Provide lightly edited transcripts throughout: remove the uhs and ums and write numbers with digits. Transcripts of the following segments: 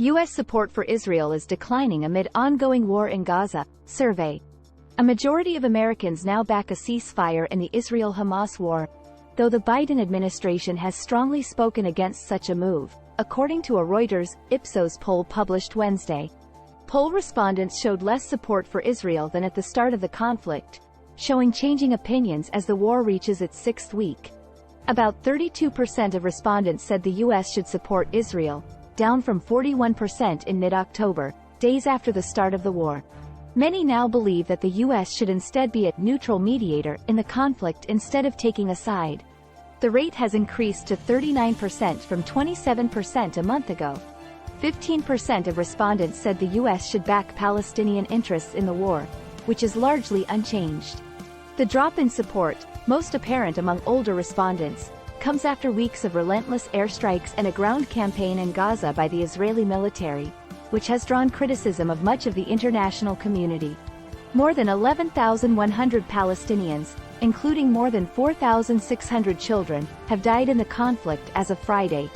U.S. support for Israel is declining amid ongoing war in Gaza, survey. A majority of Americans now back a ceasefire in the Israel-Hamas war, though the Biden administration has strongly spoken against such a move, according to a Reuters, Ipsos poll published Wednesday. Poll respondents showed less support for Israel than at the start of the conflict, showing changing opinions as the war reaches its sixth week. About 32% of respondents said the U.S. should support Israel, down from 41% in mid-October, days after the start of the war. Many now believe that the U.S. should instead be a neutral mediator in the conflict instead of taking a side. The rate has increased to 39% from 27% a month ago. 15% of respondents said the U.S. should back Palestinian interests in the war, which is largely unchanged. The drop in support, most apparent among older respondents, comes after weeks of relentless airstrikes and a ground campaign in Gaza by the Israeli military, which has drawn criticism of much of the international community. More than 11,100 Palestinians, including more than 4,600 children, have died in the conflict as of Friday,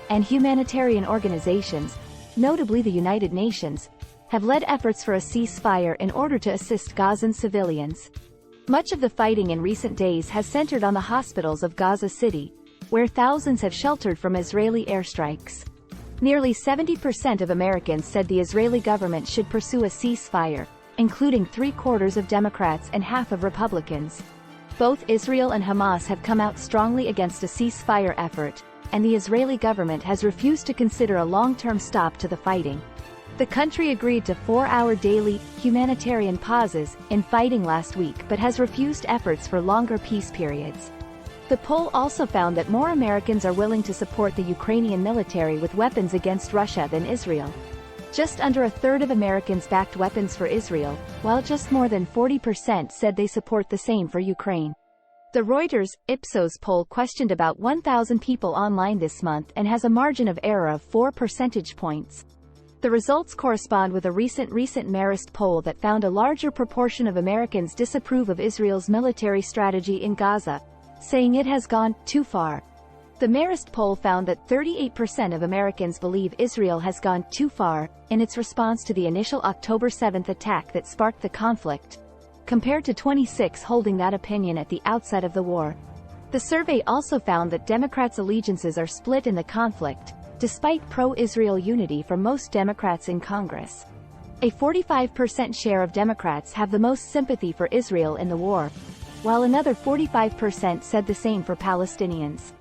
and humanitarian organizations, notably the United Nations, have led efforts for a ceasefire in order to assist Gazan civilians. Much of the fighting in recent days has centered on the hospitals of Gaza City, where thousands have sheltered from Israeli airstrikes. Nearly 70% of Americans said the Israeli government should pursue a ceasefire, including 3/4 of Democrats and half of Republicans. Both Israel and Hamas have come out strongly against a ceasefire effort, and the Israeli government has refused to consider a long-term stop to the fighting. The country agreed to 4-hour daily, humanitarian pauses in fighting last week but has refused efforts for longer peace periods. The poll also found that more Americans are willing to support the Ukrainian military with weapons against Russia than Israel. Just under a third of Americans backed weapons for Israel, while just more than 40% said they support the same for Ukraine. The Reuters, Ipsos poll questioned about 1,000 people online this month and has a margin of error of 4 percentage points. The results correspond with a recent Marist poll that found a larger proportion of Americans disapprove of Israel's military strategy in Gaza, saying it has gone too far. The Marist poll found that 38% of Americans believe Israel has gone too far in its response to the initial October 7 attack that sparked the conflict, compared to 26% holding that opinion at the outset of the war. The survey also found that Democrats' allegiances are split in the conflict, despite pro-Israel unity from most Democrats in Congress. A 45% share of Democrats have the most sympathy for Israel in the war, while another 45% said the same for Palestinians.